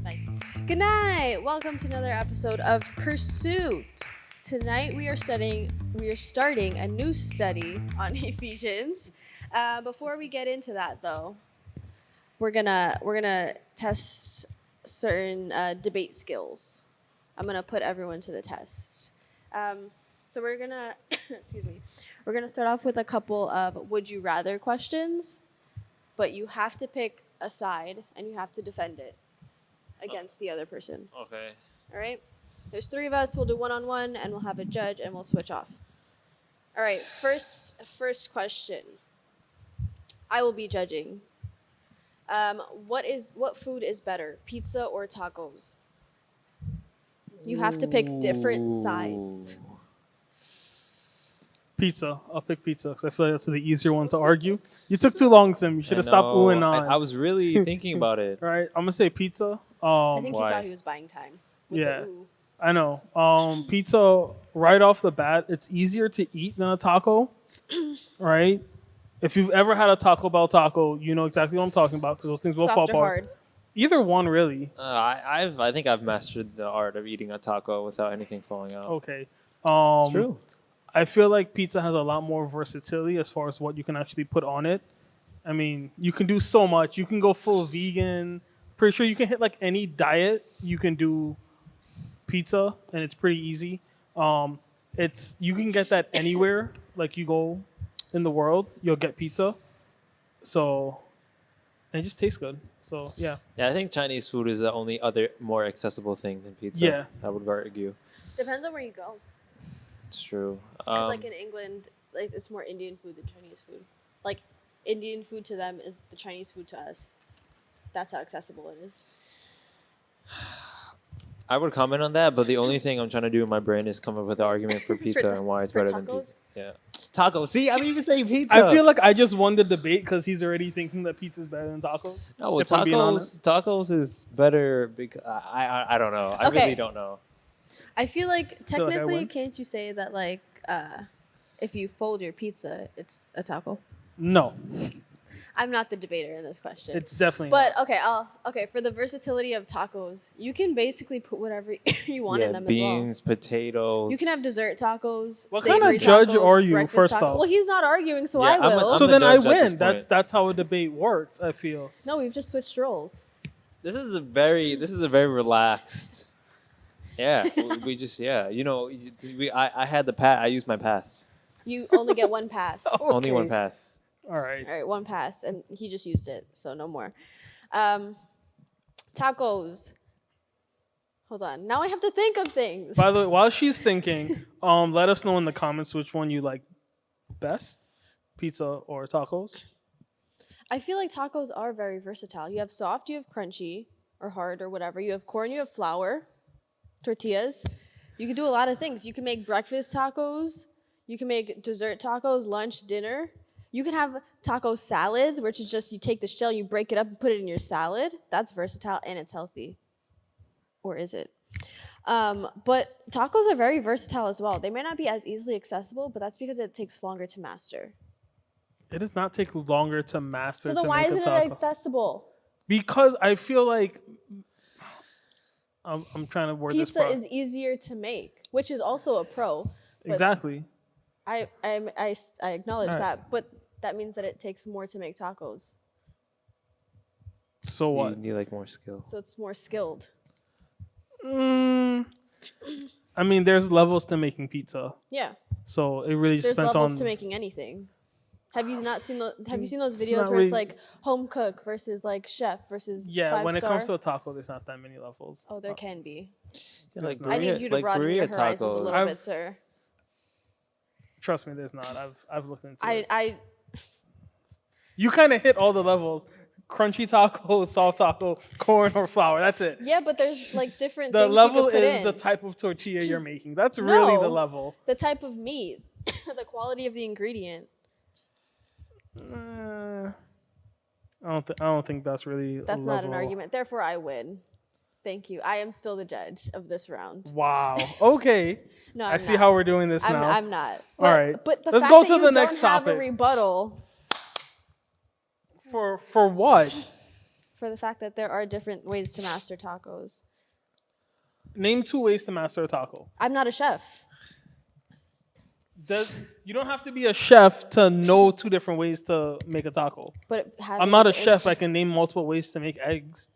Nice. Good night. Welcome to another episode of Pursuit. Tonight we are starting a new study on Ephesians. Before we get into that, though, we're gonna test certain debate skills. I'm gonna put everyone to the test. So we're gonna excuse me. We're gonna start off with a couple of would you rather questions, but you have to pick a side and you have to defend it against the other person. Okay. All right? There's three of us. We'll do one-on-one, and we'll have a judge, and we'll switch off. All right, first question. I will be judging. What food is better, pizza or tacos? You have to pick different sides. Pizza. I'll pick pizza because I feel like that's the easier one to argue. You took too long, Sim. You should have stopped oohing on. I was really thinking about it. All right, I'm gonna say pizza. I think he why? thought he was buying time. Yeah, I know. Pizza right off the bat, it's easier to eat than a taco, right? If you've ever had a Taco Bell taco, you know exactly what I'm talking about because those things will fall Soft or apart. hard? Either one, really. I think I've mastered the art of eating a taco without anything falling out. Okay. It's true. I feel like pizza has a lot more versatility as far as what you can actually put on it. I mean, you can do so much. You can go full vegan. Pretty sure you can hit like any diet. You can do pizza, and it's pretty easy. You can get that anywhere. Like you go in the world, you'll get pizza. So, and it just tastes good. So yeah. Yeah, I think Chinese food is the only other more accessible thing than pizza. Yeah. I would argue. Depends on where you go. It's true. It's like in England, like it's more Indian food than Chinese food. Like Indian food to them is the Chinese food to us. That's how accessible it is. I would comment on that, but the only thing I'm trying to do in my brain is come up with an argument for pizza and why it's better than pizza. Yeah. Tacos. See, I'm even saying pizza. I feel like I just won the debate because he's already thinking that pizza's better than tacos. No, well, tacos is better because I don't know. I really don't know. I feel like technically, win? can't you say that like if you fold your pizza, it's a taco? No, I'm not the debater in this question. it's definitely But not. okay, for the versatility of tacos, you can basically put whatever you want in them beans, as well. potatoes. You can have dessert tacos. What savory kind of judge tacos, are you, breakfast first tacos. off? Well, he's not arguing, so Yeah, I will. So the then I judge at this win. point. That's how a debate works. I feel. No, we've just switched roles. This is a very relaxed. Yeah, we just You know, I had the pass. I used my pass. You only get one pass. Only one pass. All right. All right, one pass, and he just used it, so no more. Tacos. Hold on. Now I have to think of things. By the way, while she's thinking, let us know in the comments which one you like best, pizza or tacos. I feel like tacos are very versatile. You have soft, you have crunchy, or hard, or whatever. You have corn, you have flour, tortillas. You can do a lot of things. You can make breakfast tacos. You can make dessert tacos, lunch, dinner. You can have taco salads, which is just you take the shell, you break it up, and put it in your salad. That's versatile, and it's healthy. Or is it? But tacos are very versatile as well. They may not be as easily accessible, but that's because it takes longer to master. It does not take longer to master. So then to why make isn't a it taco. accessible? Because I feel like I'm trying to word this. Pizza is easier to make, which is also a pro. Exactly. I acknowledge Right. that, but that means that it takes more to make tacos. So what? You need like more skill. So it's more skilled. I mean, there's levels to making pizza, Yeah. so it really just There's depends levels on. to making anything. Have you not seen have you seen those It's videos not where it's really- like home cook versus like chef versus Yeah, when it comes to five-star? a taco, there's not that many levels. Oh, there can be. Yeah, like not. I need you to broaden your horizons a little I've- bit, sir. Trust me, there's not. I've looked into it. I You kind of hit all the levels: crunchy taco, soft taco, corn or flour. That's it. yeah, but there's like different The things level you could put is in. the type of tortilla you're making. That's really the No. level. The type of meat, the quality of the ingredient. I don't think that's really. That's a not an level. argument. Therefore, I win. Thank you. I am still the judge of this round. Wow. Okay. No, I I'm see not. how we're doing this I'm, now. I'm not. All right. But the Let's fact go that to you the next don't have topic. a rebuttal. For what? for the fact that there are different ways to master tacos. Name 2 ways to master a taco. I'm not a chef. You don't have to be a chef to know 2 different ways to make a taco. But I'm not a chef. I can name multiple ways to make eggs.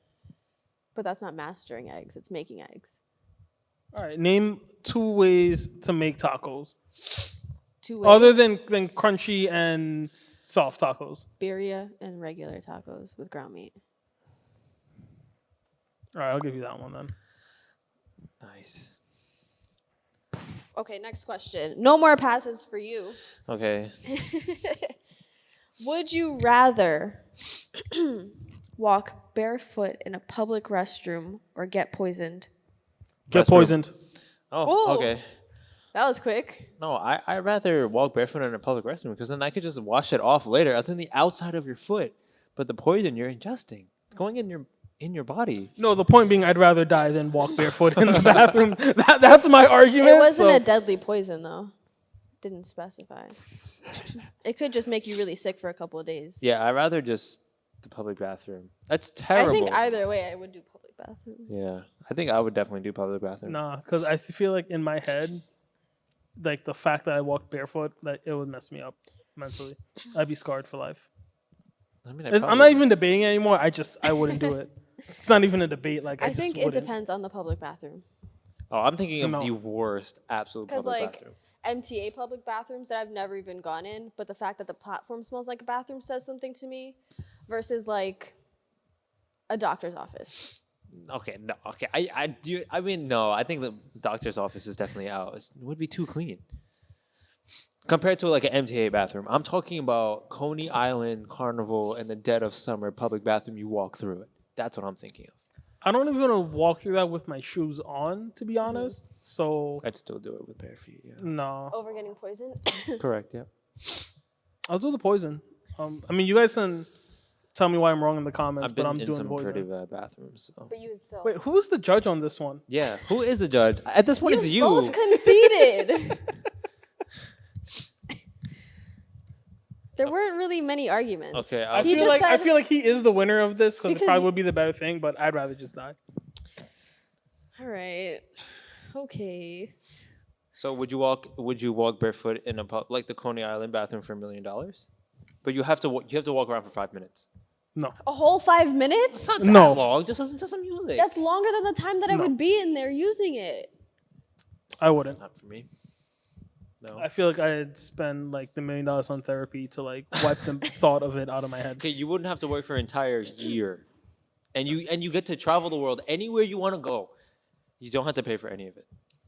But that's not mastering eggs. It's making eggs. All right. Name 2 ways to make tacos. 2 ways. Other than crunchy and soft tacos. Birria and regular tacos with ground meat. All right. I'll give you that one then. Nice. Okay, next question. No more passes for you. Okay. Would you rather walk barefoot in a public restroom or get poisoned? Get Restroom. poisoned. Oh, Ooh. okay. That was quick. No, I'd rather walk barefoot in a public restroom because then I could just wash it off later. It's in the outside of your foot. But the poison you're ingesting, it's going in your body. No, the point being I'd rather die than walk barefoot in the bathroom. That's my argument. It wasn't so. a deadly poison, though. Didn't specify. It could just make you really sick for a couple of days. Yeah, I'd rather just the public bathroom. That's terrible. I think either way, I would do public bathroom. Yeah, I think I would definitely do public bathroom. Nah, because I feel like in my head, like the fact that I walked barefoot, that it would mess me up mentally. I'd be scarred for life. I mean, I'm not even debating anymore. I wouldn't do it. It's not even a debate. Like I think just wouldn't. it depends on the public bathroom. Oh, I'm thinking of No. the worst absolute Because public like bathroom. MTA public bathrooms that I've never even gone in, but the fact that the platform smells like a bathroom says something to me, versus like a doctor's office. Okay, no, okay. I mean, no. I think the doctor's office is definitely out. It would be too clean compared to like an MTA bathroom. I'm talking about Coney Island Carnival in the dead of summer public bathroom. You walk through it. That's what I'm thinking of. I don't even want to walk through that with my shoes on, to be honest. So I'd still do it with bare feet. Yeah. no, Over getting poisoned. Correct. Yeah. I'll do the poison. I mean, you guys can tell me why I'm wrong in the comments, I've but been I'm in doing some poison. pretty bad bathrooms. So. But you would still. Wait, who's the judge on this one? Yeah. Who is the judge? At this point, it's you. both conceded. There weren't really many arguments. Okay. I He feel just like I said- feel like he is the winner of this because it Because probably he- would be the better thing, but I'd rather just die. All right. Okay. So would you walk barefoot in a like the Coney Island bathroom for $1 million? But you have to walk around for 5 minutes. No. A whole 5 minutes? It's not that No. long. Just listen to some music. That's longer than the time that I No. would be in there using it. I wouldn't. Not for me. No. I feel like I'd spend like the $1 million on therapy to like wipe the thought of it out of my head. Okay, you wouldn't have to work for an entire year, and you get to travel the world anywhere you want to go. You don't have to pay for any of it.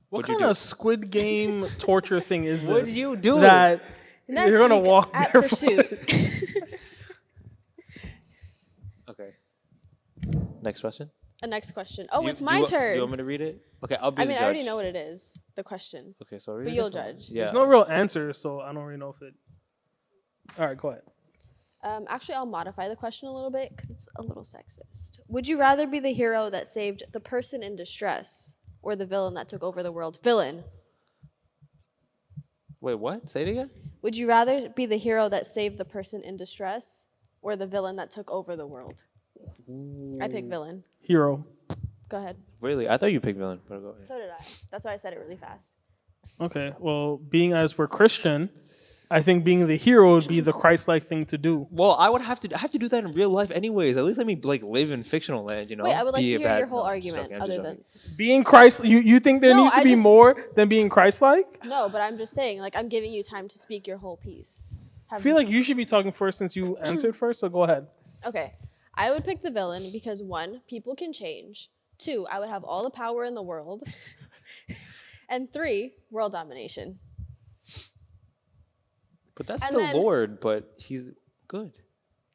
What What'd you kind do? of Squid Game torture thing is this? What do you do? That Next you're gonna week walk at barefoot. Pursuit. Okay. Next question. A next question. Oh, You- it's do my you, turn. Do you want me to read it? Okay, I'll be I the mean, judge. I already know what it is. The question. Okay, so I'll read But it you'll for you. judge. Yeah. There's no real answer, so I don't really know if it. All right, go ahead. Actually, I'll modify the question a little bit because it's a little sexist. Would you rather be the hero that saved the person in distress or the villain that took over the world? Villain. Wait, what? Say it again. Would you rather be the hero that saved the person in distress or the villain that took over the world? I pick villain. Hero. Go ahead. Really? I thought you picked villain. But go ahead. So did I. That's why I said it really fast. Okay. Well, being as we're Christian, I think being the hero would be the Christ-like thing to do. Well, I have to do that in real life anyways. At least let me like live in fictional land, you know. Wait, I would like Be to a hear bad- your whole no, I'm just argument joking, I'm just other joking. than... Being Christ, you think there No, needs to I be just- more than being Christ-like? No, but I'm just saying, like, I'm giving you time to speak your whole piece. I feel like you should be talking first since you answered first, so go ahead. Okay. I would pick the villain because 1, people can change. 2, I would have all the power in the world. And 3, world domination. But that's And the then- Lord, but he's good.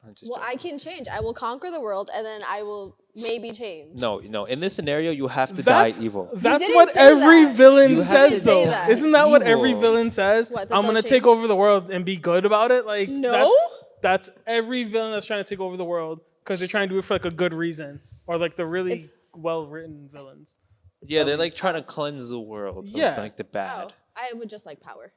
I'm just Well, joking. I can change. I will conquer the world and then I will maybe change. No. In this scenario, you have to That's- die evil. That's didn't what say every that. villain You have says, to though. say Isn't that. that what every Evil. villain says? What, that I'm they'll gonna take change? over the world and be good about it. Like No? that's every villain that's trying to take over the world because they're trying to do it for like a good reason, or like the really It's- well-written villains. Yeah, they're like trying to cleanse the world of Yeah. like the bad. Oh, I would just like power.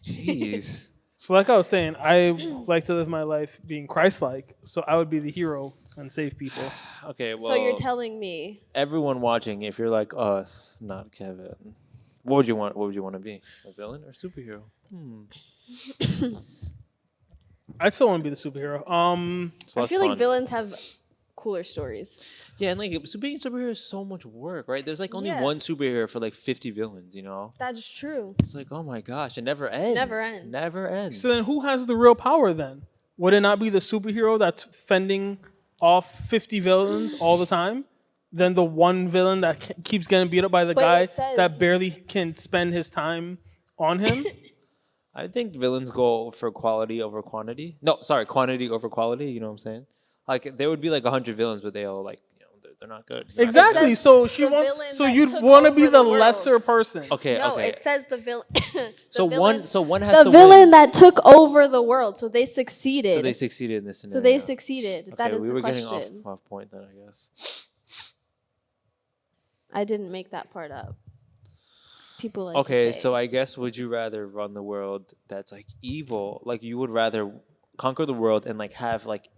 Jeez. So like I was saying, I like to live my life being Christ-like. So I would be the hero and save people. Okay, well. So you're telling me everyone watching, if you're like us, not Kevin, what would you want? What would you want to be? A villain or superhero? I still want to be the superhero. So I that's feel like fun. villains have cooler stories. Yeah, and like being a superhero is so much work, right? There's like only Yeah. one superhero for like 50 villains, you know? That's true. It's like, oh my gosh, it never ends. Never ends. Never ends. So then, who has the real power then? Would it not be the superhero that's fending off 50 villains all the time? Then the one villain that keeps getting beat up by the But guy it says- that barely can spend his time on him? I think villains go for quality over quantity. No, sorry, quantity over quality. You know what I'm saying? Like there would be like 100 villains, but they all like they're not good. They're not Exactly. says So the villain so that you'd took want to be over the the world. lesser person. good. Okay, No, okay. it says the villain. so one has The to villain win. that took over the world, so they succeeded. So they succeeded in this scenario. So they succeeded. Okay, That is we the were question. getting off point then, I guess. I didn't make that part up. People like Okay, to say. so I guess would you rather run the world that's like evil, like you would rather conquer the world and like have like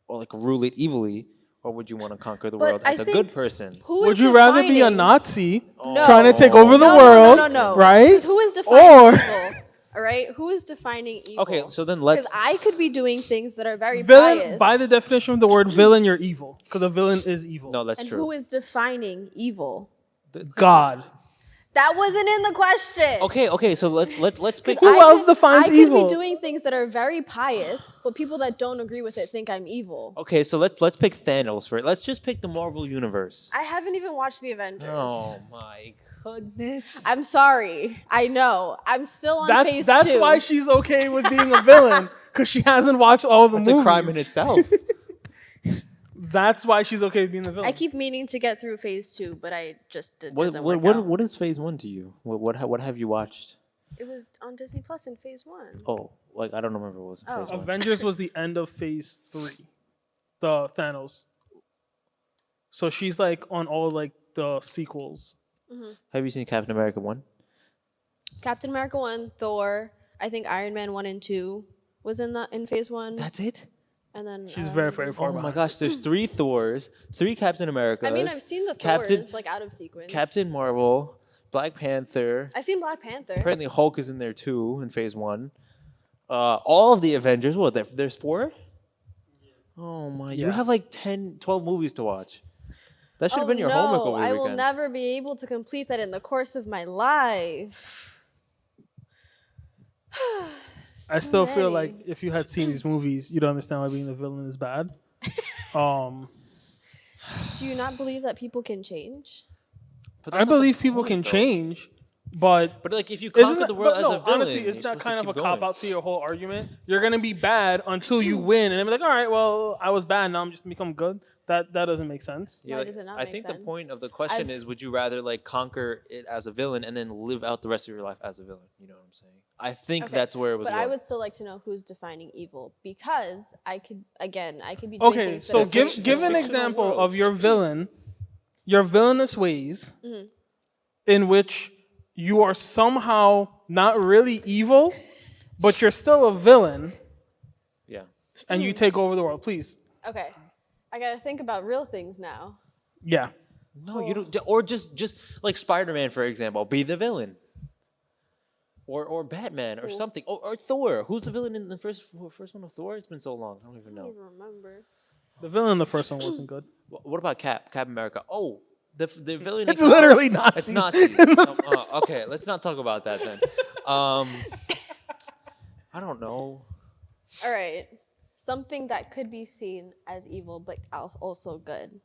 or like rule it evilly, or would you want to conquer the But world I as a think- good person? Who Would is you rather be a defining- Nazi No. trying to take over the No, world, no. right? Because who is defining Or- evil? All right, who is defining evil? Okay, so then because let's. I could be doing things that are very Villain, biased. by the definition of the word villain, you're evil. Because a villain is evil. No, that's and true. who is defining evil? God. That wasn't in the question. Okay, so let's pick. Who else defines I could evil? be doing things that are very pious, but people that don't agree with it think I'm evil. Okay, so let's pick Thanos for it. Let's just pick the Marvel universe. I haven't even watched the Avengers. Oh my goodness. I'm sorry. I know. I'm still on phase That's 2. why she's okay with being a villain. Because she hasn't watched all the That's movies. a crime in itself. That's why she's okay with being the villain. I keep meaning to get through phase 2, but I just doesn't work out. What is phase 1 to you? What have you watched? It was on Disney Plus in phase 1. Oh, like I don't remember what was in phase 1. Avengers was the end of phase 3. The Thanos. So she's like on all like the sequels. Have you seen Captain America 1? Captain America 1, Thor, I think Iron Man 1 and 2 was in phase 1. That's it? And then She's very, very far Oh my behind. gosh, there's 3 Thors, 3 Captain Americas. I mean, I've seen the Captain- Thors like out of sequence. Captain Marvel, Black Panther. I've seen Black Panther. Apparently Hulk is in there too in phase 1. All of the Avengers, there's 4? Oh my, you Yeah. have like 10, 12 movies to watch. That should have been your homework over the I will weekend. never be able to complete that in the course of my life. I So still feel many. like if you had seen these movies, you'd understand why being the villain is bad. Do you not believe that people can change? But I that's not the believe people point, can though. change, but But like if you isn't conquer that, the world but as no, a villain, honestly, you're isn't that supposed to kind of a keep cop going. out to your whole argument? You're gonna be bad until you win, and then be like, all right, well, I was bad, now I'm just gonna become good. That doesn't make sense. Yeah, Why like, does it not I make think sense? the point of the question is, would you rather like conquer it as a villain and then live out the rest of your life as a villain? You know what I'm saying? I think Okay, that's where it was. But going. I would still like to know who's defining evil because I could be doing Okay, things so that are give fictional. an fictional example world. of your villain, your villainous ways, Mhm. in which you are somehow not really evil, but you're still a villain, Yeah. and you take over the world. Please, Okay, I gotta think about real things now. yeah. No, you don't. Or just like Spider-Man, for example, be the villain. Or Batman or something. Or Thor. Who's the villain in the first one of Thor? It's been so long. I don't even I don't know. even remember. The villain in the first one wasn't good. What about Captain America? Oh, the villain. It's in- literally Nazis. It's Nazis. in the first Okay, let's not talk about that then. I don't know. All right, something that could be seen as evil but also good,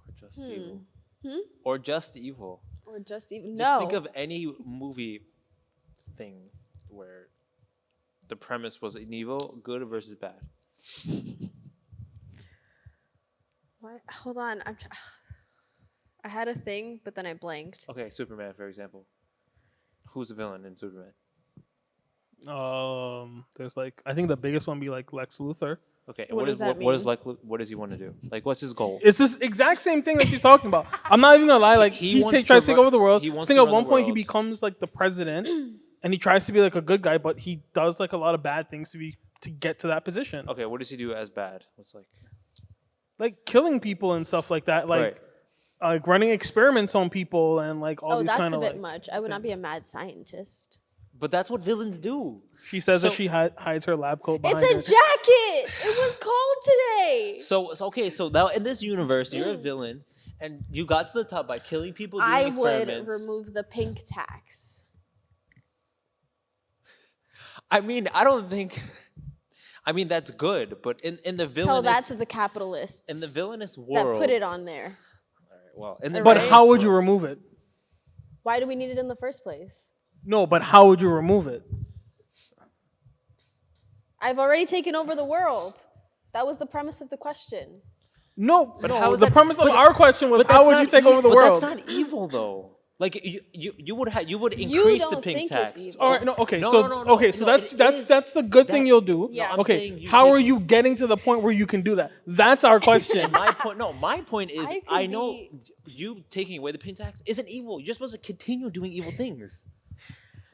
Or just evil. Hmm? Or just evil. or just even Just no. think of any movie thing where the premise was an evil, good versus bad. What? Hold on, I had a thing, but then I blanked. Okay, Superman, for example. Who's the villain in Superman? There's like, I think the biggest one be like Lex Luthor. Okay, What does that what is mean? like what does he want to do? Like what's his goal? It's this exact same thing that she's talking about. I'm not even gonna lie. Like He he wants tries to to take run- over the world. he I wants think to at run one the point he world. becomes like the president, and he tries to be like a good guy, but he does like a lot of bad things to get to that position. Okay, what does he do as bad? What's Like killing people and stuff like that, like running experiments on people and like all these kind of. Oh, that's a bit like, much. I would not be a mad scientist. But that's what villains do. She says So- that she hides her lab coat behind It's a her. jacket. It was cold today. So now in this universe, you're a villain, and you got to the top by killing people, doing I would experiments. remove the pink tax. I mean, I don't think. I mean, that's good, but in the villainous. Tell that to the capitalists. In the villainous that world. put it on there. All right, well, in the But villainous how would you world- remove it? Why do we need it in the first place? No, but how would you remove it? I've already taken over the world. That was the premise of the question. No, But no. how is The that- premise of but- our question was But how that's would you not take over the but world? That's not evil though. Like you would increase You the don't pink think tax. it's evil. All right, no, okay, No, so no, no, okay, so no, that's it that's is. that's the good thing That- you'll do. Yeah. I'm Okay, saying you how take- are you getting to the point where you can do that? That's our question. My point is, I could I know be- you taking away the pink tax isn't evil. You're supposed to continue doing evil things.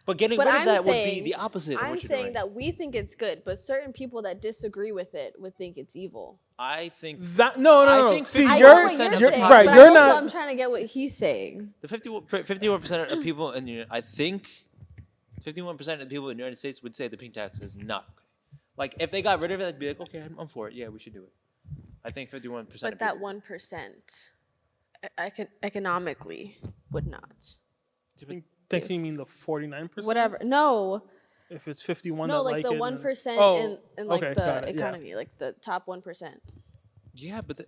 But getting But rid of I'm that would be saying- the opposite of I'm what you're saying doing. that we think it's good, but certain people that disagree with it would think it's evil. I think That no, I no, no. think See, I I know you're, what you're of the saying, right. but You're also not. I'm trying to get what he's saying. the 51% of people in the I think 51% of the people in the United States would say the pink tax is not okay. Like if they got rid of it, they'd be like, okay, I'm for it. Yeah, we should do it. I think 51%. But that 1%, economically, would not. Think you mean the 49%? Whatever. No. If it's 51 No, that like like the it, 1% Oh, in like okay, the got it, yeah. economy, like the top 1%. Yeah, but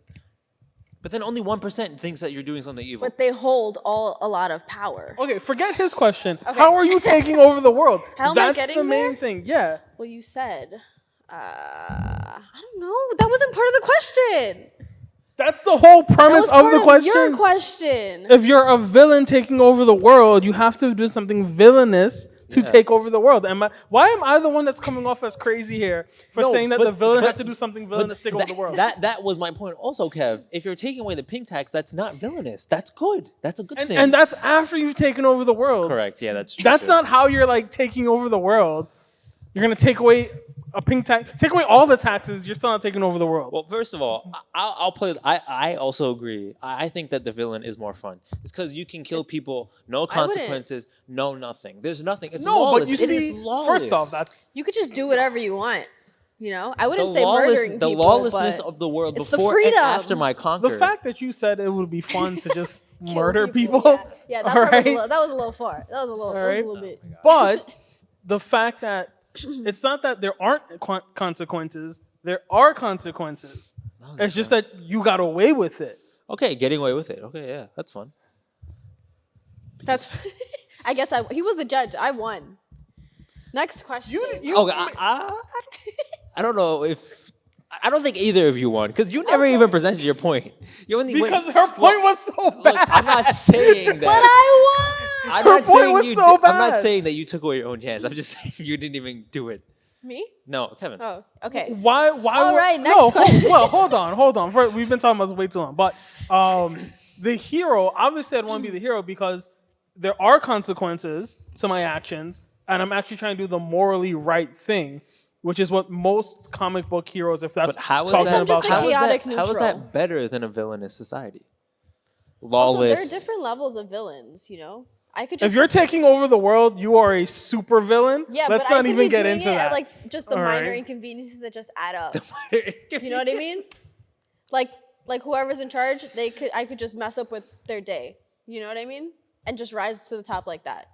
then only 1% thinks that you're doing something evil. But they hold a lot of power. Okay, forget his question. Okay. How are you taking over the world? How am I That's getting the main there? thing. Yeah. Well, you said, I don't know. That wasn't part of the question. That's the whole That premise was of part the question. Your question. If you're a villain taking over the world, you have to do something villainous to Yeah. take over the world. Why am I the one that's coming off as crazy here for No, saying that but- the villain but- had to do something villainous to take over the world? That was my point also, Kev. If you're taking away the pink tax, that's not villainous. That's good. That's a good thing. and that's after you've taken over the world. correct. Yeah, that's true. That's not how you're like taking over the world. You're gonna take away a pink tax, take away all the taxes. You're still not taking over the world. Well, first of all, I'll play. I also agree. I think that the villain is more fun. It's because you can kill people, no I wouldn't. consequences, no nothing. There's nothing. It's no, lawless. but you It is see, lawless. first off, that's You could just do whatever you want. You know, I the wouldn't say murdering the people, lawlessness but of the world it's the before and freedom. after my conquer. the fact that you said it would be fun to just kill murder people. Yeah, that, all part was right? that was a little far. That was a little, All that was right. a little bit. But the fact that it's not that there aren't consequences, there are consequences. No, It's just that you got away with it. okay, getting away with it. Okay, yeah, that's fun. That's. I guess he was the judge. I won. Next question. Okay, I don't know if I don't think either of you won because you never even presented your point. You only Because her point was so Look, bad. I'm not saying that. but I won. I'm Her not point saying was you. so I'm not bad. saying that you took away your own chance. I'm just saying you didn't even do it. Me? No, Kevin. Oh, okay. Why? All would- right, next no, question. Well, hold on. We've been talking about this way too long. But the hero, obviously, I'd want to be the hero because there are consequences to my actions, and I'm actually trying to do the morally right thing, which is what most comic book heroes, if that's But how is talking that? just about a that. chaotic How is neutral. that better than a villainous society? Also, Lawless. there are different levels of villains. You know, I could just. If you're taking over the world, you are a super villain. yeah, Let's but I not could even be get doing into it at, that. like just the All minor right. inconveniences that just add up. You know what I mean? Like whoever's in charge, I could just mess up with their day. You know what I mean? And just rise to the top like that.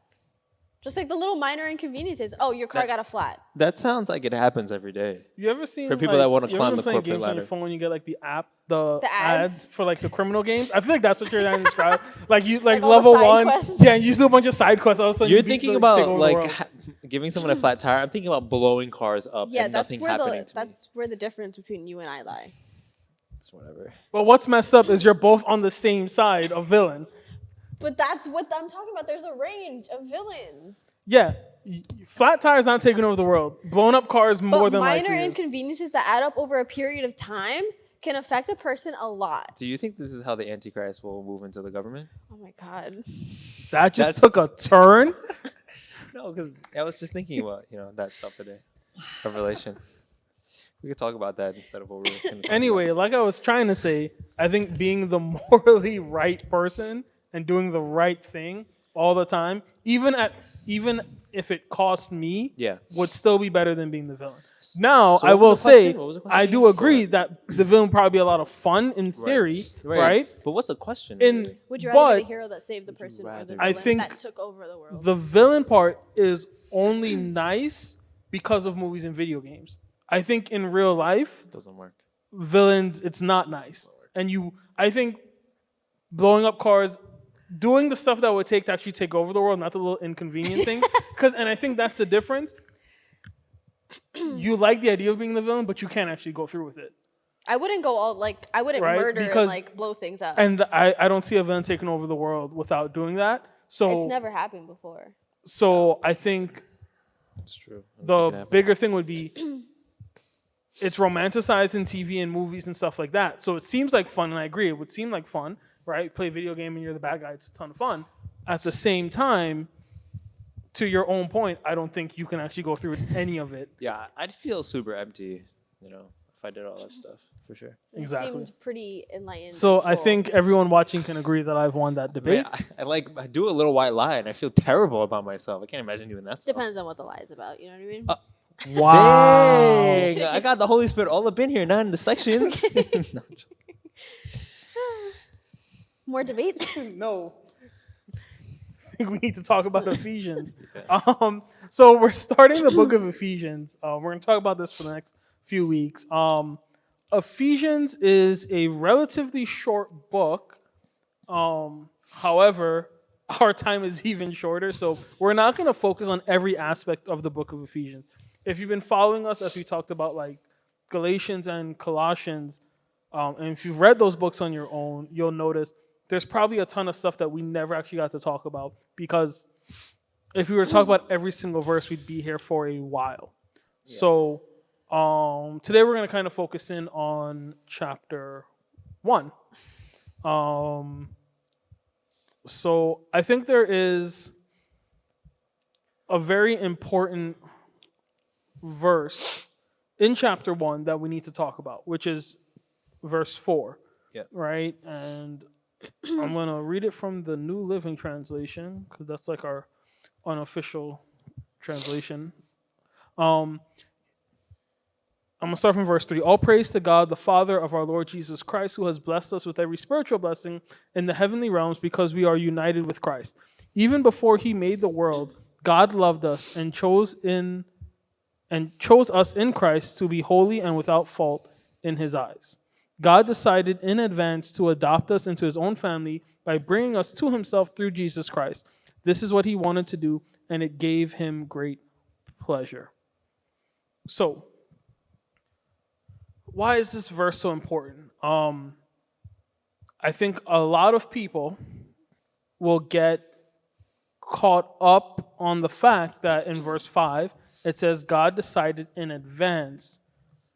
Just like the little minor inconveniences. Oh, your car That- got a flat. That sounds like it happens every day. You ever seen For people like, that wanna you climb ever the playing corporate games on ladder. your phone when you get like the ads? ads for like the criminal games? I feel like that's what you're trying to describe. Like you like Like all the level side one, quests? yeah, and you do a bunch of side quests. All of a sudden You're you beat thinking the- about take over the like world. giving someone a flat tire. I'm thinking about blowing cars up Yeah, and that's nothing where happening to me. that's where the difference between you and I lie. It's whatever. But what's messed up is you're both on the same side of villain. But that's what I'm talking about. There's a range of villains. Yeah, flat tires not taking over the world. Blown up cars more But than minor likely is. inconveniences that add up over a period of time can affect a person a lot. Do you think this is how the Antichrist will move into the government? Oh my god. That just That's- took a turn. No, because I was just thinking about that stuff today. Revelation. We could talk about that instead of what we were going to talk Anyway, like I was trying to say, I think being the morally right person and doing the right thing all the time, even if it cost me, Yeah. would still be better than being the villain. Now, So I what will was the question? say, What was the question I again? do Go agree ahead. that the villain would probably be a lot of fun in theory, right? But what's the question? In really? Would you rather be but the hero that saved the person or the rather- I villain think that took over the world? the villain part is only nice because of movies and video games. I think in real life, Doesn't work. villains, it's not nice. And I think blowing up cars, doing the stuff that would take to actually take over the world, not the little inconvenient thing. And I think that's the difference. You like the idea of being the villain, but you can't actually go through with it. I wouldn't go all I wouldn't Right, murder and because- like blow things up. And I don't see a villain taking over the world without doing that. So It's never happened before. So I think That's true. the bigger thing would be it's romanticized in TV and movies and stuff like that. So it seems like fun, and I agree, it would seem like fun, right? You play a video game and you're the bad guy, it's a ton of fun. At the same time, to your own point, I don't think you can actually go through any of it. Yeah, I'd feel super empty, if I did all that stuff, for sure. Exactly. It seemed pretty enlightened. So and I full. think everyone watching can agree that I've won that debate. Man, I do a little white lie, and I feel terrible about myself. I can't imagine doing that stuff. Depends on what the lie is about. You know what I mean? Wow. Dang, I got the Holy Spirit all up in here, not in the sections. No, I'm joking. More debates. No. I think we need to talk about Ephesians. So we're starting the book of Ephesians. We're going to talk about this for the next few weeks. Ephesians is a relatively short book. However, our time is even shorter, so we're not going to focus on every aspect of the book of Ephesians. If you've been following us as we talked about like Galatians and Colossians, and if you've read those books on your own, you'll notice there's probably a ton of stuff that we never actually got to talk about, because if we were to talk about every single verse, we'd be here for a while. Yeah. So today we're going to kind of focus in on chapter 1. So I think there is a very important verse in chapter 1 that we need to talk about, which is verse 4. Yeah. Right? And I'm going to read it from the New Living Translation, because that's like our unofficial translation. I'm going to start from verse 3. All praise to God, the Father of our Lord Jesus Christ, who has blessed us with every spiritual blessing in the heavenly realms because we are united with Christ. Even before he made the world, God loved us and chose us in Christ to be holy and without fault in his eyes. God decided in advance to adopt us into his own family by bringing us to himself through Jesus Christ. This is what he wanted to do, and it gave him great pleasure. So, why is this verse so important? I think a lot of people will get caught up on the fact that in verse 5, it says God decided in advance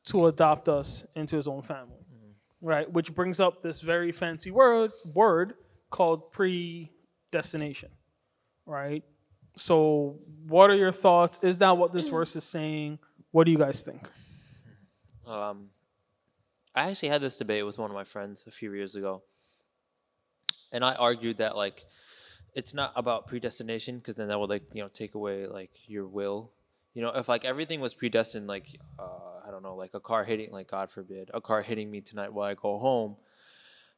to adopt us into his own family, right? Which brings up this very fancy word called predestination, right? So what are your thoughts? Is that what this verse is saying? What do you guys think? I actually had this debate with one of my friends a few years ago, and I argued that like it's not about predestination, because then that would take away like your will. If like everything was predestined, like I don't know, like a car hitting, like God forbid, a car hitting me tonight while I go home,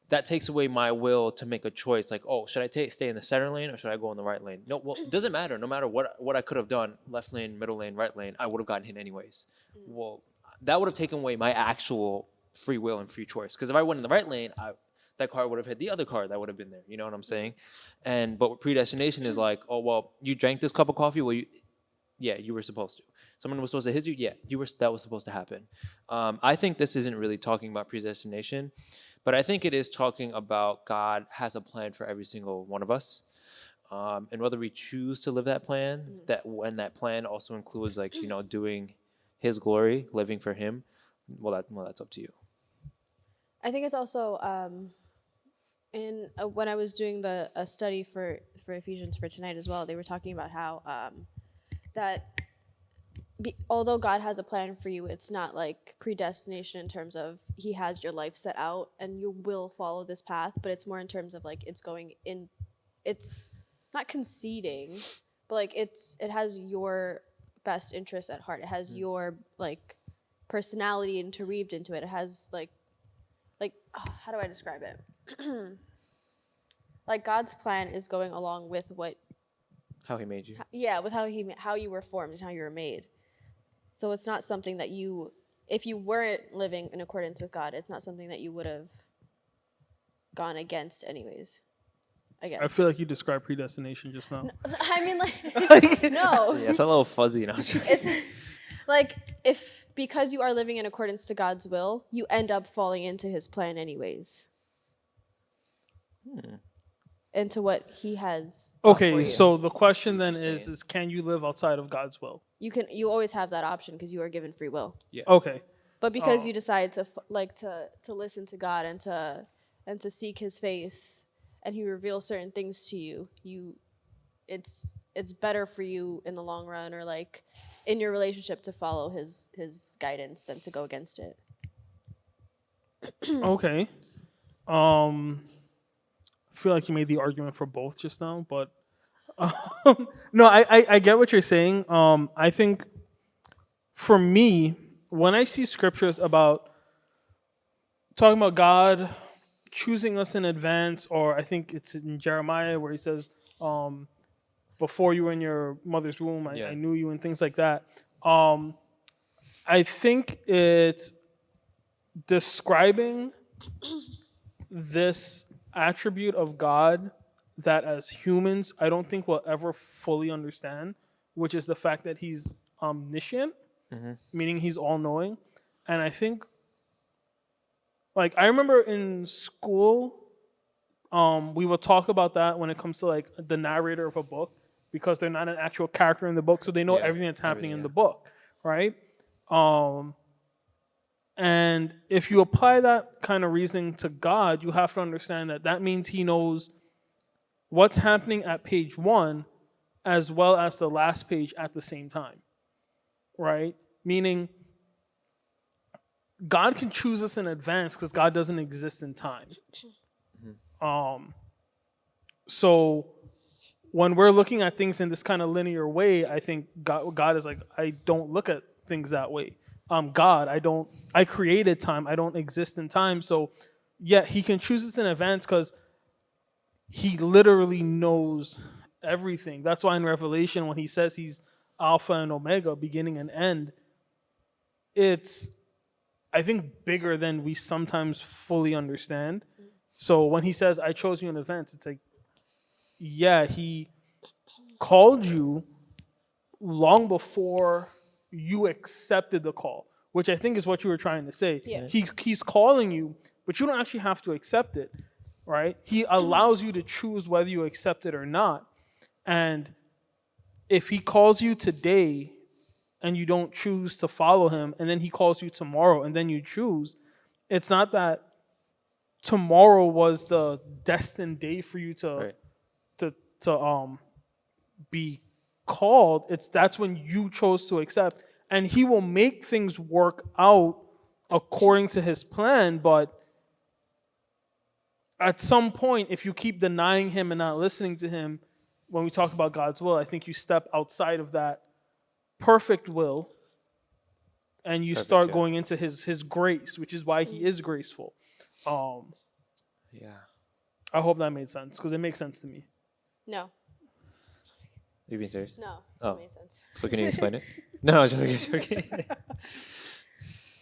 that takes away my will to make a choice. Like, oh, should I stay in the center lane or should I go in the right lane? No, well, it doesn't matter. No matter what I could have done, left lane, middle lane, right lane, I would have gotten hit anyways. Well, that would have taken away my actual free will and free choice. Because if I went in the right lane, that car would have hit the other car that would have been there. You know what I'm saying? But predestination is like, oh, well, you drank this cup of coffee. Well, you were supposed to. Someone was supposed to hit you. Yeah, that was supposed to happen. I think this isn't really talking about predestination, but I think it is talking about God has a plan for every single one of us. And whether we choose to live that plan, when that plan also includes doing his glory, living for him, well, that's up to you. I think it's also when I was doing a study for Ephesians for tonight as well, they were talking about how that although God has a plan for you, it's not like predestination in terms of he has your life set out and you will follow this path, but it's more in terms of like it's not conceding, but like it has your best interest at heart. It has your like personality interweaved into it. It has like how do I describe it? Like God's plan is going along with How he made you. with how you were formed and how you were made. So it's not something that if you weren't living in accordance with God, it's not something that you would have gone against anyways, I guess. I feel like you described predestination just now. I mean, like, no. Yeah, it's a little fuzzy now. It's like because you are living in accordance to God's will, you end up falling into his plan anyways. Into what he has. Okay, so the question then is can you live outside of God's will? You always have that option because you are given free will. Yeah. Okay. But because you decide to to listen to God and to seek his face, and he reveals certain things to you, it's better for you in the long run, or like in your relationship, to follow his guidance than to go against it. Okay. I feel like you made the argument for both just now, but no, I get what you're saying. I think for me, when I see scriptures about talking about God choosing us in advance, or I think it's in Jeremiah where he says, before you were in your mother's womb, I knew you, and things like that. I think it's describing this attribute of God that as humans, I don't think we'll ever fully understand, which is the fact that he's omniscient, meaning he's all-knowing. And I think, like, I remember in school, we would talk about that when it comes to, like, the narrator of a book, because they're not an actual character in the book, so they know everything that's happening in the book, right? And if you apply that kind of reasoning to God, you have to understand that that means he knows what's happening at page 1 as well as the last page at the same time, right? Meaning God can choose us in advance because God doesn't exist in time. So when we're looking at things in this kind of linear way, I think God is like, I don't look at things that way. God, I created time. I don't exist in time. So yet he can choose us in advance because he literally knows everything. That's why in Revelation, when he says he's Alpha and Omega, beginning and end, it's, I think, bigger than we sometimes fully understand. So when he says, I chose you in advance, it's like, yeah, he called you long before you accepted the call, which I think is what you were trying to say. Yeah. He's calling you, but you don't actually have to accept it, right? He allows you to choose whether you accept it or not. And if he calls you today and you don't choose to follow him, and then he calls you tomorrow and then you choose, it's not that tomorrow was the destined day for you to be called. That's when you chose to accept, and he will make things work out according to his plan. But at some point, if you keep denying him and not listening to him, when we talk about God's will, I think you step outside of that perfect will and you start going into his grace, which is why he is graceful. Yeah. I hope that made sense, because it makes sense to me. No. You being serious? No. Oh. That made sense. So can you explain it? No, joking.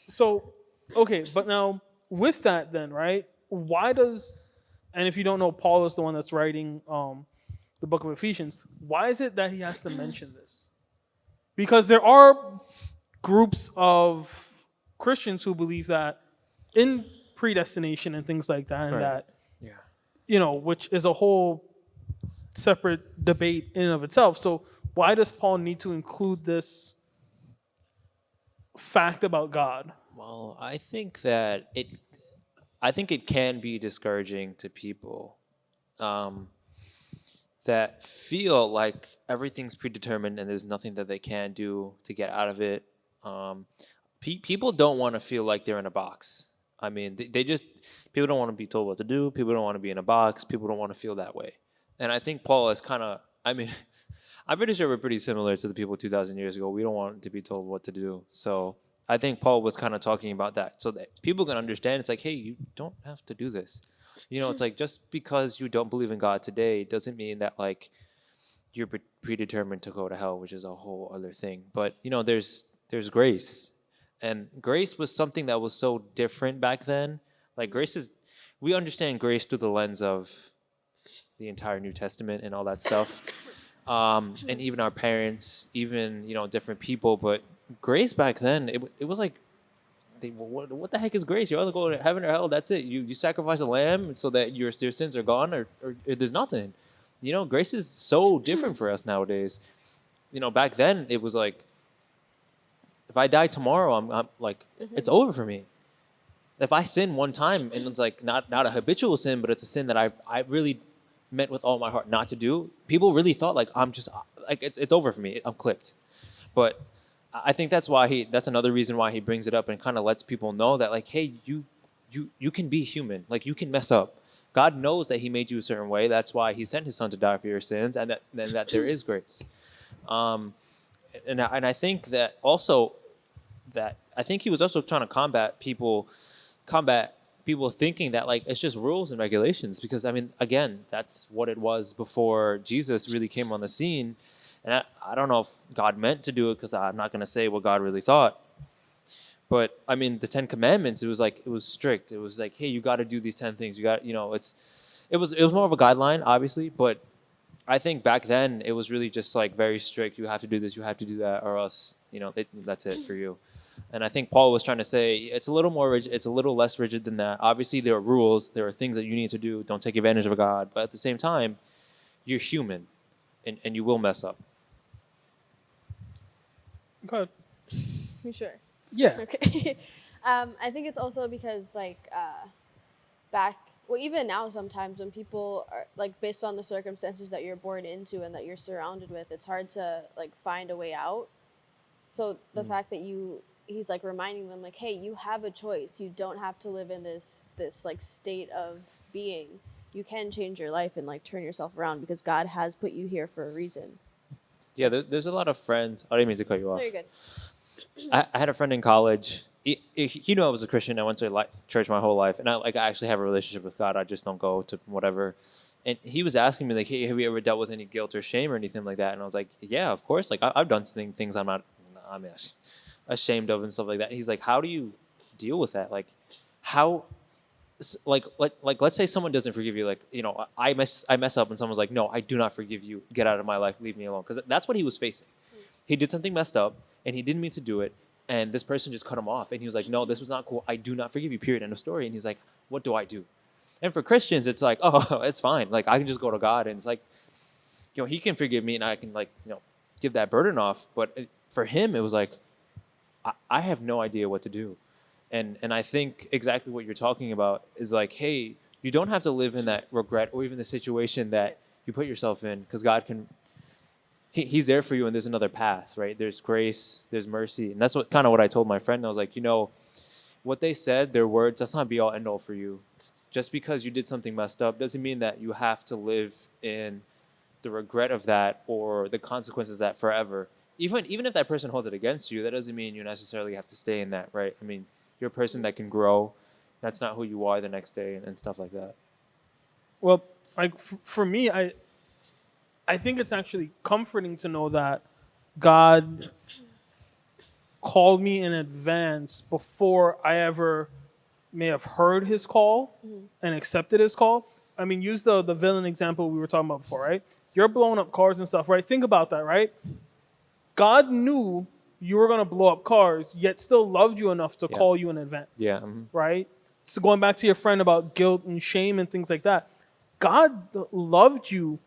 So, okay, but now with that then, right, why does, and if you don't know, Paul is the one that's writing the book of Ephesians, why is it that he has to mention this? Because there are groups of Christians who believe that in predestination and things like that, and that, which is a whole separate debate in and of itself. So why does Paul need to include this fact about God? Well, I think it can be discouraging to people. that feel like everything's predetermined and there's nothing that they can do to get out of it. Um, People don't want to feel like they're in a box. I mean, they just people don't want to be told what to do. People don't want to be in a box. People don't want to feel that way. And I think Paul is kind of. I mean, I'm pretty sure we're pretty similar to the people 2,000 years ago. We don't want to be told what to do. So I think Paul was kind of talking about that, so that people can understand. It's like, hey, you don't have to do this. It's like just because you don't believe in God today doesn't mean that like you're predetermined to go to hell, which is a whole other thing. But there's grace, and grace was something that was so different back then. Like grace is, we understand grace through the lens of the entire New Testament and all that stuff, and even our parents, even different people. But grace back then, it was like, what the heck is grace? You either go to heaven or hell. That's it. You sacrifice a lamb so that your sins are gone, or there's nothing. Grace is so different for us nowadays. Back then it was like, if I die tomorrow, I'm like, it's over for me. If I sin one time and it's like not a habitual sin, but it's a sin that I really meant with all my heart not to do, people really thought like I'm just like it's over for me. I'm clipped. But I think that's another reason why he brings it up and kind of lets people know that like, hey, you can be human. Like you can mess up. God knows that he made you a certain way. That's why he sent his son to die for your sins, and that there is grace. And I think that also I think he was also trying to combat people thinking that like it's just rules and regulations, because I mean, again, that's what it was before Jesus really came on the scene. And I don't know if God meant to do it, because I'm not going to say what God really thought. But I mean, the 10 Commandments, it was strict. It was like, hey, you got to do these 10 things. You got, it was more of a guideline, obviously. But I think back then it was really just like very strict. You have to do this, you have to do that, or else, that's it for you. And I think Paul was trying to say it's a little more rigid, it's a little less rigid than that. Obviously, there are rules, there are things that you need to do. Don't take advantage of God. But at the same time, you're human, and you will mess up. Good. You sure? Yeah. Okay. I think it's also because even now sometimes when people are like, based on the circumstances that you're born into and that you're surrounded with, it's hard to like find a way out. So the fact that he's like reminding them like, hey, you have a choice. You don't have to live in this like state of being. You can change your life and like turn yourself around, because God has put you here for a reason. Yeah, there's a lot of friends. I didn't mean to cut you off. No, you're good. I had a friend in college. He knew I was a Christian. I went to church my whole life, and I actually have a relationship with God. I just don't go to whatever. And he was asking me like, hey, have you ever dealt with any guilt or shame or anything like that? And I was like, yeah, of course. Like I've done things I'm ashamed of and stuff like that. And he's like, how do you deal with that? Like how, like let's say someone doesn't forgive you. Like, I mess up and someone's like, no, I do not forgive you. Get out of my life. Leave me alone. Because that's what he was facing. He did something messed up and he didn't mean to do it. And this person just cut him off. And he was like, no, this was not cool. I do not forgive you, period. End of story. And he's like, what do I do? And for Christians, it's like, oh, it's fine. Like, I can just go to God. And it's like, he can forgive me and I can, give that burden off. But for him, it was like, I have no idea what to do. And I think exactly what you're talking about is like, hey, you don't have to live in that regret or even the situation that you put yourself in, because God can... He's there for you, and there's another path, right? There's grace, there's mercy. And that's what I told my friend. I was like, what they said, their words, that's not be all end all for you. Just because you did something messed up doesn't mean that you have to live in the regret of that or the consequences of that forever. Even if that person holds it against you, that doesn't mean you necessarily have to stay in that, right? I mean, you're a person that can grow. That's not who you are the next day and stuff like that. Well, like for me, I think it's actually comforting to know that God called me in advance before I ever may have heard his call and accepted his call. I mean, use the villain example we were talking about before, right? You're blowing up cars and stuff, right? Think about that, right? God knew you were going to blow up cars, yet still loved you enough to call you in advance. Yeah. Right? So going back to your friend about guilt and shame and things like that, God loved you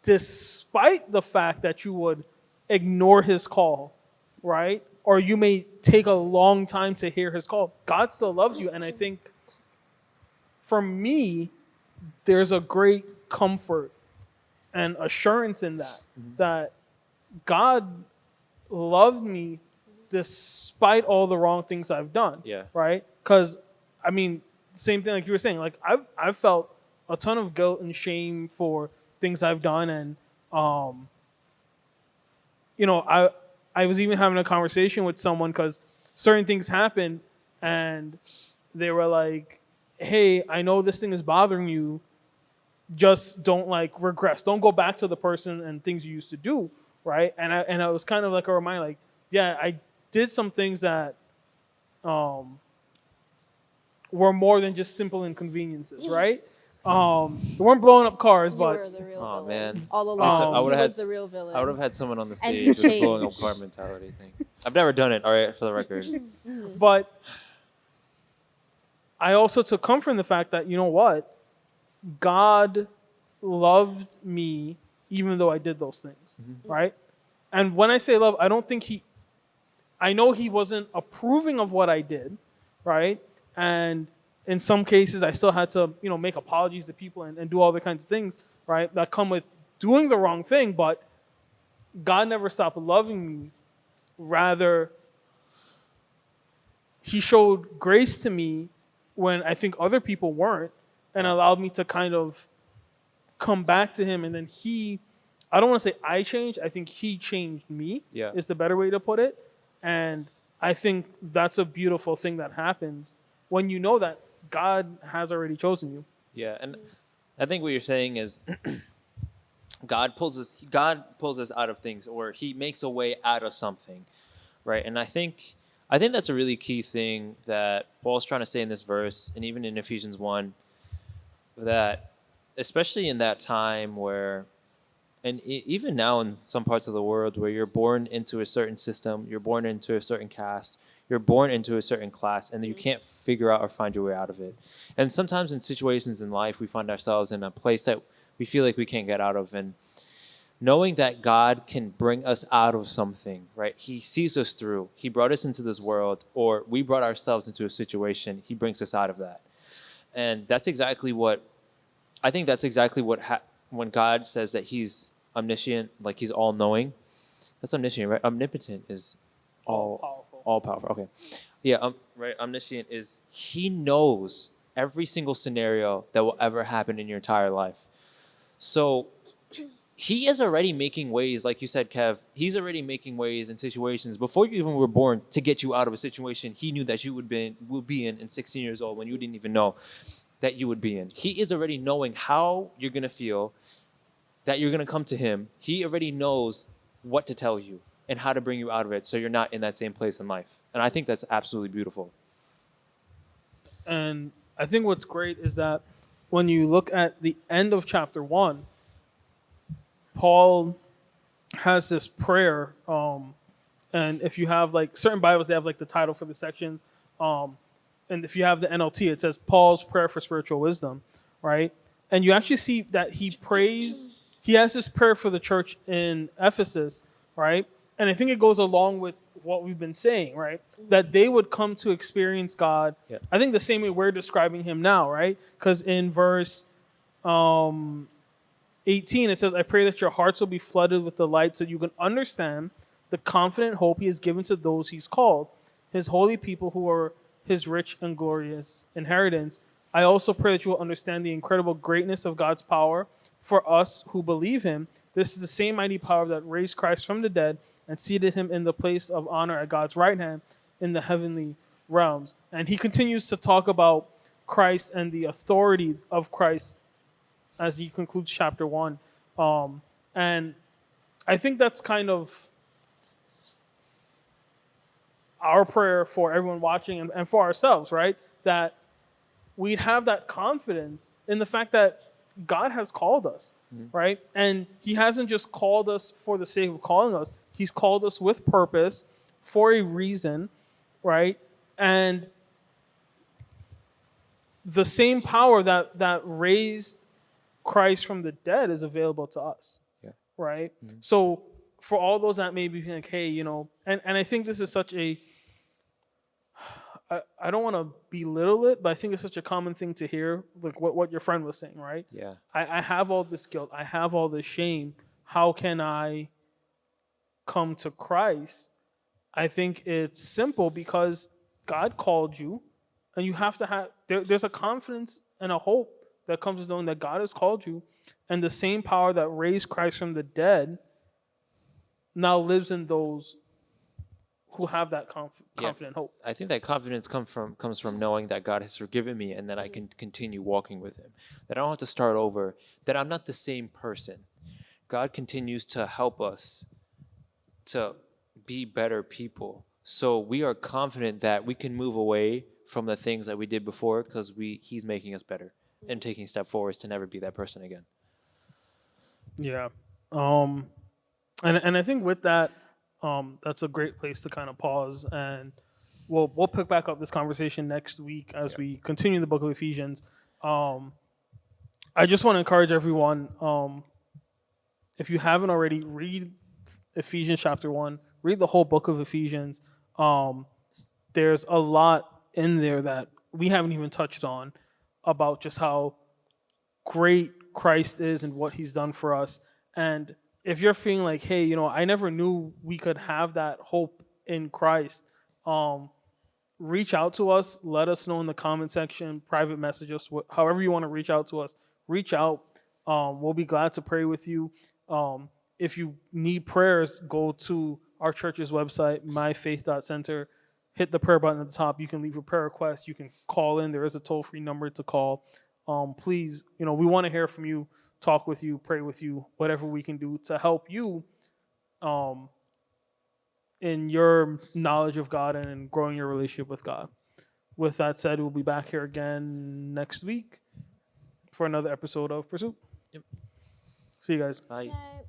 despite the fact that you would ignore his call, right? Or you may take a long time to hear his call. God still loved you. And I think for me, there's a great comfort and assurance in that God loved me despite all the wrong things I've done. Yeah. Right? Because I mean, same thing like you were saying. Like I've felt a ton of guilt and shame for things I've done, and I was even having a conversation with someone because certain things happened, and they were like, "Hey, I know this thing is bothering you. Just don't like regress. Don't go back to the person and things you used to do." Right? And I was kind of like a reminder, like, yeah, I did some things that were more than just simple inconveniences, right? We weren't blowing up cars, You but were the real Oh, villain. man. All Lisa, along, I he would've was had the real villain. I would have had someone on the And stage he with a blowing up changed. car mentality thing. I've never done it, all right, for the record. but I also took comfort in the fact that, you know what? God loved me even though I did those things, right? And when I say love, I don't think I know he wasn't approving of what I did, right? And in some cases, I still had to, make apologies to people and do all the kinds of things, right, that come with doing the wrong thing. But God never stopped loving me. Rather, he showed grace to me when I think other people weren't, and allowed me to kind of come back to him. And then I don't want to say I changed, I think he changed me, Yeah. is the better way to put it. And I think that's a beautiful thing that happens when you know that God has already chosen you. Yeah, and I think what you're saying is God pulls us out of things, or he makes a way out of something, right? And I think that's a really key thing that Paul's trying to say in this verse, and even in Ephesians 1, that especially in that time where, and even now in some parts of the world, where you're born into a certain system, you're born into a certain caste, you're born into a certain class, and you can't figure out or find your way out of it. And sometimes in situations in life, we find ourselves in a place that we feel like we can't get out of. And knowing that God can bring us out of something, right? He sees us through. He brought us into this world, or we brought ourselves into a situation. He brings us out of that. And that's exactly what, when God says that he's omniscient, like he's all-knowing, that's omniscient, right? Omnipotent is all powerful. Okay. Yeah, right. Omniscient is he knows every single scenario that will ever happen in your entire life. So he is already making ways, like you said, Kev, he's already making ways in situations before you even were born to get you out of a situation he knew that you would be in 16 years old, when you didn't even know that you would be in. He is already knowing how you're going to feel, that you're going to come to him. He already knows what to tell you and how to bring you out of it, so you're not in that same place in life. And I think that's absolutely beautiful. And I think what's great is that when you look at the end of chapter 1, Paul has this prayer. And if you have like certain Bibles, they have like the title for the sections. And if you have the NLT, it says Paul's prayer for spiritual wisdom, right? And you actually see that he has this prayer for the church in Ephesus, right? And I think it goes along with what we've been saying, right? That they would come to experience God. Yeah. I think the same way we're describing him now, right? Because in verse 18, it says, I pray that your hearts will be flooded with the light so you can understand the confident hope he has given to those he's called, his holy people who are his rich and glorious inheritance. I also pray that you will understand the incredible greatness of God's power for us who believe him. This is the same mighty power that raised Christ from the dead and seated him in the place of honor at God's right hand in the heavenly realms. And he continues to talk about Christ and the authority of Christ as he concludes chapter 1. And I think that's kind of our prayer for everyone watching and for ourselves, right? That we'd have that confidence in the fact that God has called us, right? And he hasn't just called us for the sake of calling us. He's called us with purpose for a reason, right? And the same power that raised Christ from the dead is available to us, right? Mm-hmm. So for all those that may be like, hey, and I think this is such I don't want to belittle it, but I think it's such a common thing to hear, like what your friend was saying, right? Yeah. I have all this guilt. I have all this shame. How can I come to Christ? I think it's simple because God called you, and you have to have, there's a confidence and a hope that comes with knowing that God has called you, and the same power that raised Christ from the dead now lives in those who have that confident hope. I think that confidence comes from knowing that God has forgiven me and that I can continue walking with Him. That I don't have to start over. That I'm not the same person. God continues to help us to be better people. So we are confident that we can move away from the things that we did before because He's making us better and taking step forwards to never be that person again. Yeah. And I think with that, that's a great place to kind of pause, and we'll pick back up this conversation next week as we continue the book of Ephesians. I just want to encourage everyone, if you haven't already, read Ephesians chapter 1, read the whole book of Ephesians. There's a lot in there that we haven't even touched on about just how great Christ is and what He's done for us. And if you're feeling like, hey, I never knew we could have that hope in Christ, reach out to us. Let us know in the comment section, private message us, however you want to reach out to us. Reach out. We'll be glad to pray with you. If you need prayers, go to our church's website, myfaith.center. Hit the prayer button at the top. You can leave a prayer request. You can call in. There is a toll-free number to call. Please, we want to hear from you, talk with you, pray with you, whatever we can do to help you in your knowledge of God and in growing your relationship with God. With that said, we'll be back here again next week for another episode of Pursuit. Yep. See you guys. Bye. Night.